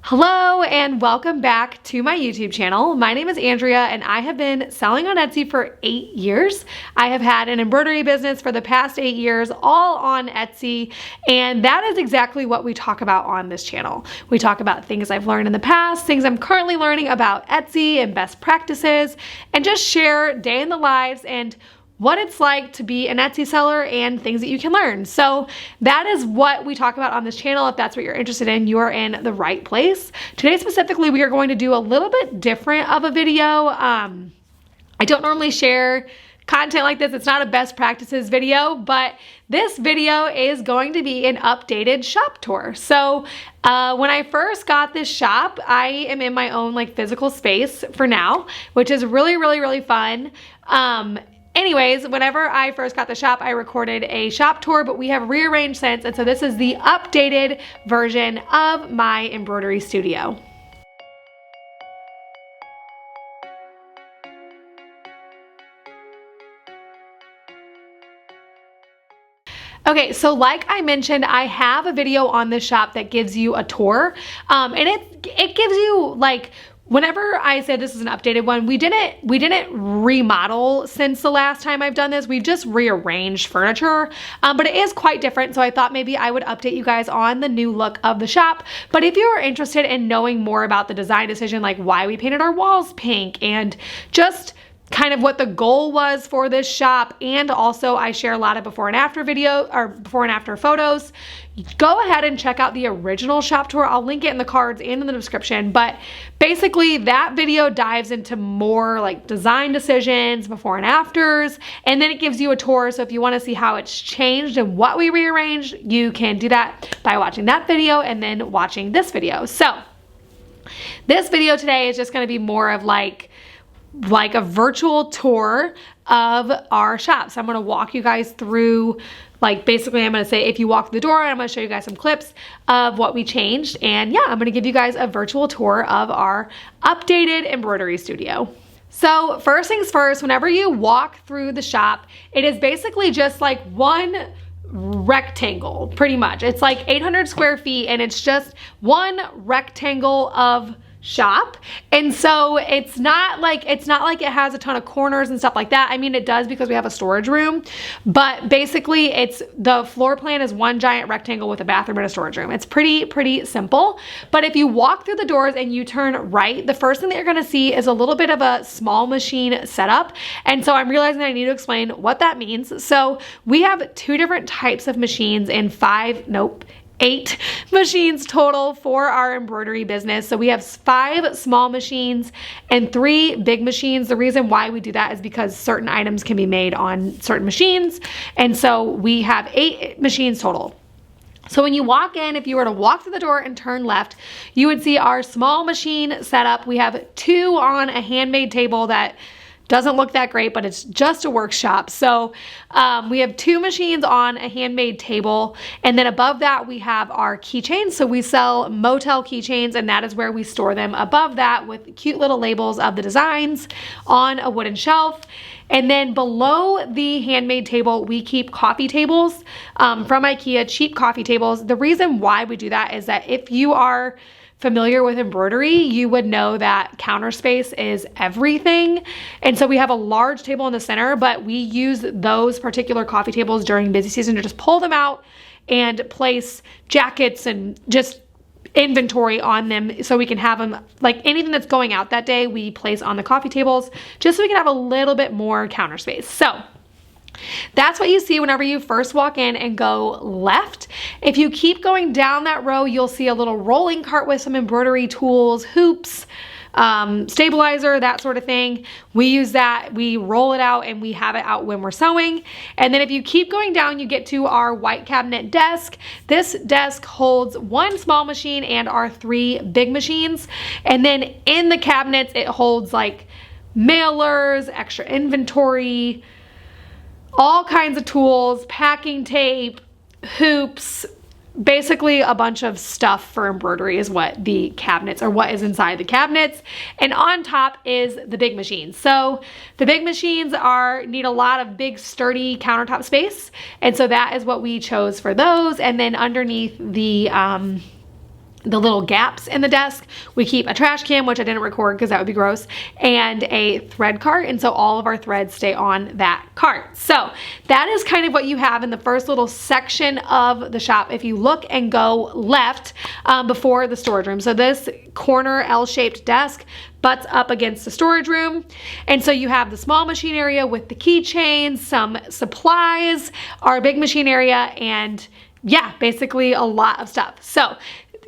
Hello and welcome back to my YouTube channel. My name is Andrea and I have been selling on Etsy for 8 years. I have had an embroidery business for the past 8 years, all on Etsy, and that is exactly what we talk about on this channel. We talk about things I've learned in the past, things I'm currently learning about Etsy and best practices, and just share day in the lives and what it's like to be an Etsy seller and things that you can learn. So that is what we talk about on this channel. If that's what you're interested in, you are in the right place. Today specifically, we are going to do a little bit different of a video. I don't normally share content like this. It's not a best practices video, but this video is going to be an updated shop tour. So when I first got this shop, I am in my own physical space for now, which is really fun. Anyways, whenever I first got the shop, I recorded a shop tour, but we have rearranged since, and so this is the updated version of my embroidery studio. Okay, so like I mentioned, I have a video on this shop that gives you a tour, and it gives you whenever I say this is an updated one, we didn't remodel since the last time I've done this. We've just rearranged furniture, but it is quite different. So I thought maybe I would update you guys on the new look of the shop. But if you are interested in knowing more about the design decision, like why we painted our walls pink and just kind of what the goal was for this shop, and also I share a lot of before and after photos. Go ahead and check out the original shop tour. I'll link it in the cards and in the description, but basically that video dives into more design decisions, before and afters, and then it gives you a tour. So if you want to see how it's changed and what we rearranged, you can do that by watching that video and then watching this video. So this video today is just going to be more of like a virtual tour of our shop. So I'm going to walk you guys through, basically I'm going to say if you walk through the door, I'm going to show you guys some clips of what we changed. And yeah, I'm going to give you guys a virtual tour of our updated embroidery studio. So first things first, whenever you walk through the shop, it is basically just one rectangle, pretty much. It's 800 square feet and it's just one rectangle of shop. And so it's not like it has a ton of corners and stuff like that. I mean, it does because we have a storage room, but basically the floor plan is one giant rectangle with a bathroom and a storage room. It's pretty simple. But if you walk through the doors and you turn right, the first thing that you're going to see is a little bit of a small machine setup. And so I'm realizing that I need to explain what that means. So we have 2 different types of machines and 8 machines total for our embroidery business. So we have 5 small machines and 3 big machines. The reason why we do that is because certain items can be made on certain machines. And so we have 8 machines total. So when you walk in, if you were to walk through the door and turn left, you would see our small machine setup. We have 2 on a handmade table that doesn't look that great, but it's just a workshop. So we have 2 machines on a handmade table. And then above that, we have our keychains. So we sell motel keychains, and that is where we store them above that with cute little labels of the designs on a wooden shelf. And then below the handmade table, we keep coffee tables from Ikea, cheap coffee tables. The reason why we do that is that if you are familiar with embroidery, you would know that counter space is everything. And so we have a large table in the center, but we use those particular coffee tables during busy season to just pull them out and place jackets and just inventory on them, so we can have them, anything that's going out that day, we place on the coffee tables just so we can have a little bit more counter space. So that's what you see whenever you first walk in and go left. If you keep going down that row, you'll see a little rolling cart with some embroidery tools, hoops, stabilizer, that sort of thing. We use that, we roll it out, and we have it out when we're sewing. And then if you keep going down, you get to our white cabinet desk. This desk holds 1 small machine and our 3 big machines. And then in the cabinets, it holds mailers, extra inventory, all kinds of tools, packing tape, hoops, basically a bunch of stuff for embroidery is what the cabinets, or what is inside the cabinets. And on top is the big machines. So the big machines need a lot of big sturdy countertop space. And so that is what we chose for those. And then underneath the the little gaps in the desk. We keep a trash can, which I didn't record because that would be gross, and a thread cart, and so all of our threads stay on that cart. So that is kind of what you have in the first little section of the shop if you look and go left before the storage room. So this corner L-shaped desk butts up against the storage room, and so you have the small machine area with the keychains, some supplies, our big machine area, and yeah, basically a lot of stuff. So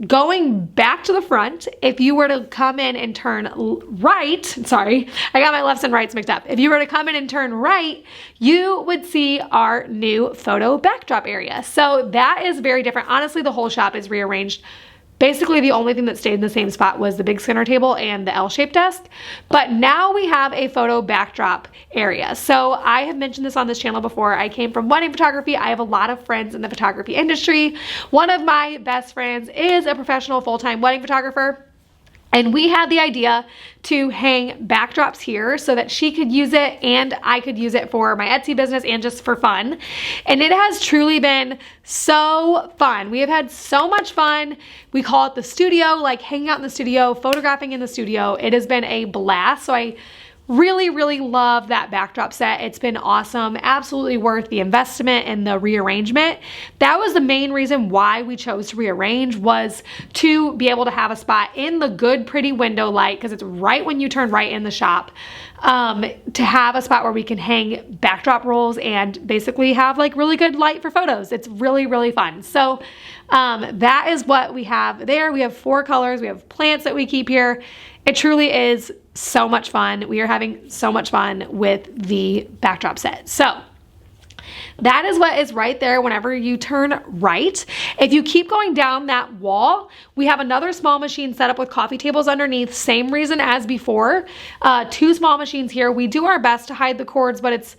going back to the front, if you were to come in and turn right, sorry, I got my lefts and rights mixed up. If you were to come in and turn right, you would see our new photo backdrop area. So that is very different. Honestly, the whole shop is rearranged. Basically, the only thing that stayed in the same spot was the big center table and the L-shaped desk. But now we have a photo backdrop area. So I have mentioned this on this channel before. I came from wedding photography. I have a lot of friends in the photography industry. One of my best friends is a professional full-time wedding photographer. And we had the idea to hang backdrops here so that she could use it and I could use it for my Etsy business and just for fun. And it has truly been so fun. We have had so much fun. We call it the studio, like hanging out in the studio, photographing in the studio. It has been a blast. So I really, really love that backdrop set. It's been awesome. Absolutely worth the investment and the rearrangement. That was the main reason why we chose to rearrange, was to be able to have a spot in the good, pretty window light, because it's right when you turn right in the shop, to have a spot where we can hang backdrop rolls and basically have like really good light for photos. It's really, really fun. So that is what we have there. We have 4 colors. We have plants that we keep here. It truly is so much fun. We are having so much fun with the backdrop set. So that is what is right there whenever you turn right. If you keep going down that wall, we have another small machine set up with coffee tables underneath. Same reason as before. 2 small machines here. We do our best to hide the cords, but it's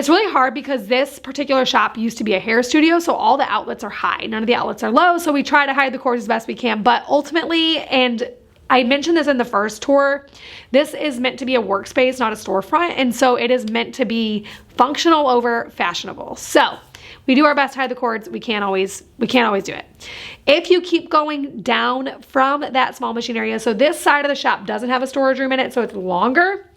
really hard because this particular shop used to be a hair studio, so all the outlets are high. None of the outlets are low, so we try to hide the cords as best we can. But ultimately, and I mentioned this in the first tour, this is meant to be a workspace, not a storefront, and so it is meant to be functional over fashionable. So we do our best to hide the cords. We can't always do it. If you keep going down from that small machine area, so this side of the shop doesn't have a storage room in it, so it's longer.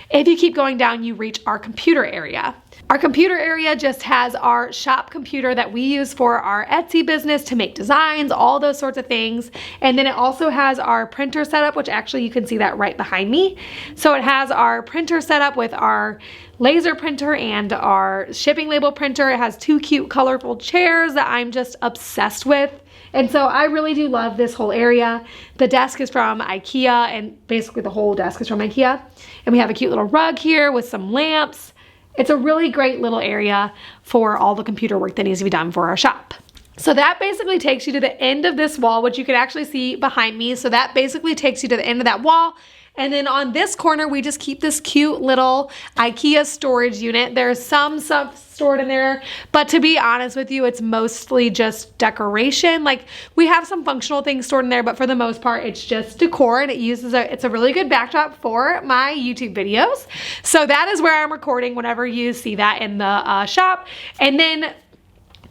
If you keep going down, you reach our computer area. Our computer area just has our shop computer that we use for our Etsy business to make designs, all those sorts of things. And then it also has our printer setup, which actually you can see that right behind me. So it has our printer setup with our laser printer and our shipping label printer. It has 2 cute colorful chairs that I'm just obsessed with. And so I really do love this whole area. The desk is from Ikea, and basically the whole desk is from Ikea. And we have a cute little rug here with some lamps. It's a really great little area for all the computer work that needs to be done for our shop. So that basically takes you to the end of this wall, which you can actually see behind me. So that basically takes you to the end of that wall. And then on this corner, we just keep this cute little Ikea storage unit. There's some stuff stored in there, but to be honest with you, it's mostly just decoration. Like, we have some functional things stored in there, but for the most part, it's just decor, and it's a really good backdrop for my YouTube videos. So that is where I'm recording whenever you see that in the shop. And then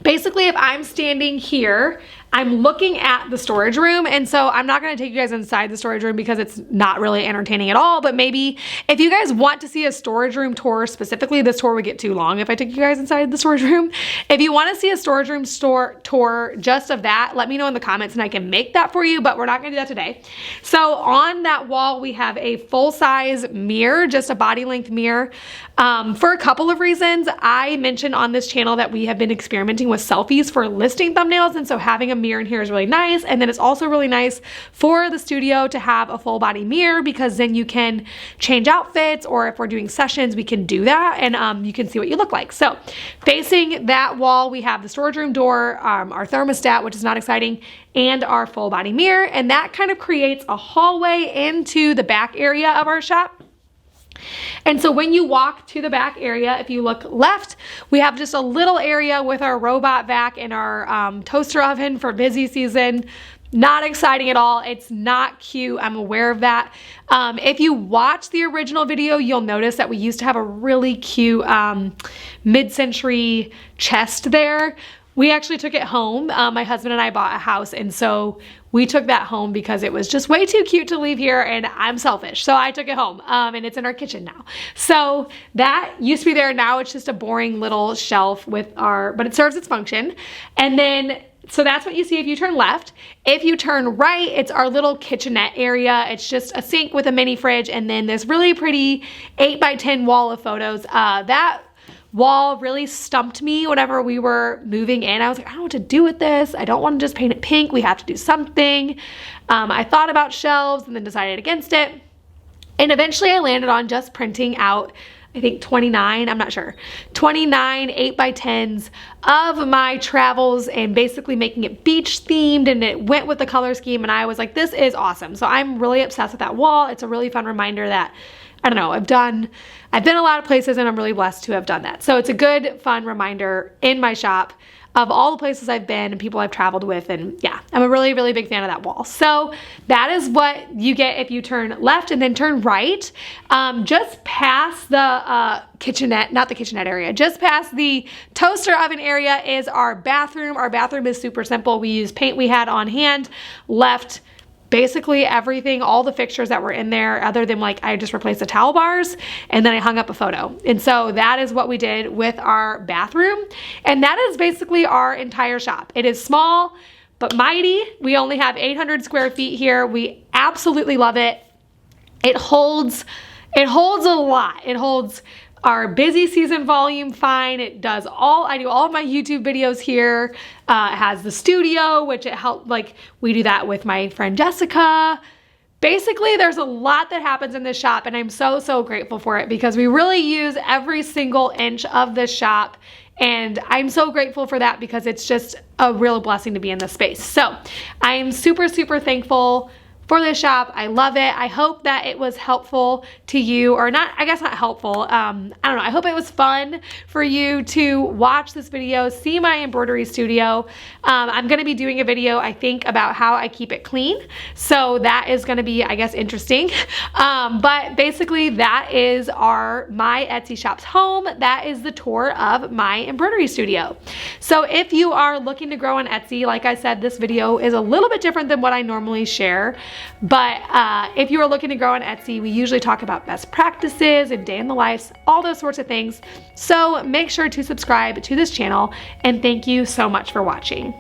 basically, if I'm standing here, I'm looking at the storage room, and so I'm not gonna take you guys inside the storage room because it's not really entertaining at all, but maybe if you guys want to see a storage room tour specifically, this tour would get too long if I took you guys inside the storage room. If you wanna see a storage room tour just of that, let me know in the comments and I can make that for you, but we're not gonna do that today. So on that wall, we have a full-size mirror, just a body length mirror, for a couple of reasons. I mentioned on this channel that we have been experimenting with selfies for listing thumbnails, and so having a mirror in here is really nice. And then it's also really nice for the studio to have a full body mirror, because then you can change outfits, or if we're doing sessions, we can do that, and you can see what you look like. So facing that wall, we have the storage room door, our thermostat, which is not exciting, and our full body mirror, and that kind of creates a hallway into the back area of our shop. And so when you walk to the back area, if you look left, we have just a little area with our robot vac and our toaster oven for busy season. Not exciting at all. It's not cute. I'm aware of that. If you watch the original video, you'll notice that we used to have a really cute mid-century chest there. We actually took it home. My husband and I bought a house, and so we took that home because it was just way too cute to leave here, and I'm selfish. So I took it home, and it's in our kitchen now. So that used to be there. Now it's just a boring little shelf but it serves its function. And then, so that's what you see if you turn left. If you turn right, it's our little kitchenette area. It's just a sink with a mini fridge, and then this really pretty 8x10 wall of photos. That wall really stumped me whenever we were moving in. I was like, I don't know what to do with this. I don't want to just paint it pink. We have to do something. I thought about shelves and then decided against it. And eventually I landed on just printing out, I think 29, I'm not sure, 29 8x10s of my travels and basically making it beach themed, and it went with the color scheme, and I was like, this is awesome. So I'm really obsessed with that wall. It's a really fun reminder that, I don't know, I've been a lot of places, and I'm really blessed to have done that. So it's a good, fun reminder in my shop of all the places I've been and people I've traveled with. And yeah, I'm a really, really big fan of that wall. So that is what you get if you turn left and then turn right. Just past the kitchenette, not the kitchenette area, just past the toaster oven area is our bathroom. Our bathroom is super simple. We use paint we had on hand, left basically everything, all the fixtures that were in there, other than like I just replaced the towel bars, and then I hung up a photo. And so that is what we did with our bathroom. And that is basically our entire shop. It is small, but mighty. We only have 800 square feet here. We absolutely love it. It holds a lot. It holds our busy season volume fine. I do all of my YouTube videos here. It has the studio, which it helped, like we do that with my friend Jessica. Basically, there's a lot that happens in this shop, and I'm so, so grateful for it because we really use every single inch of this shop. And I'm so grateful for that because it's just a real blessing to be in this space. So I am super, super thankful for this shop. I love it. I hope that it was helpful to you, or not, I guess not helpful. I don't know. I hope it was fun for you to watch this video, see my embroidery studio. I'm going to be doing a video, I think, about how I keep it clean. So that is going to be, I guess, interesting. But basically that is my Etsy shop's home. That is the tour of my embroidery studio. So if you are looking to grow on Etsy, like I said, this video is a little bit different than what I normally share. But if you are looking to grow on Etsy, we usually talk about best practices and day in the lives, all those sorts of things. So make sure to subscribe to this channel, and thank you so much for watching.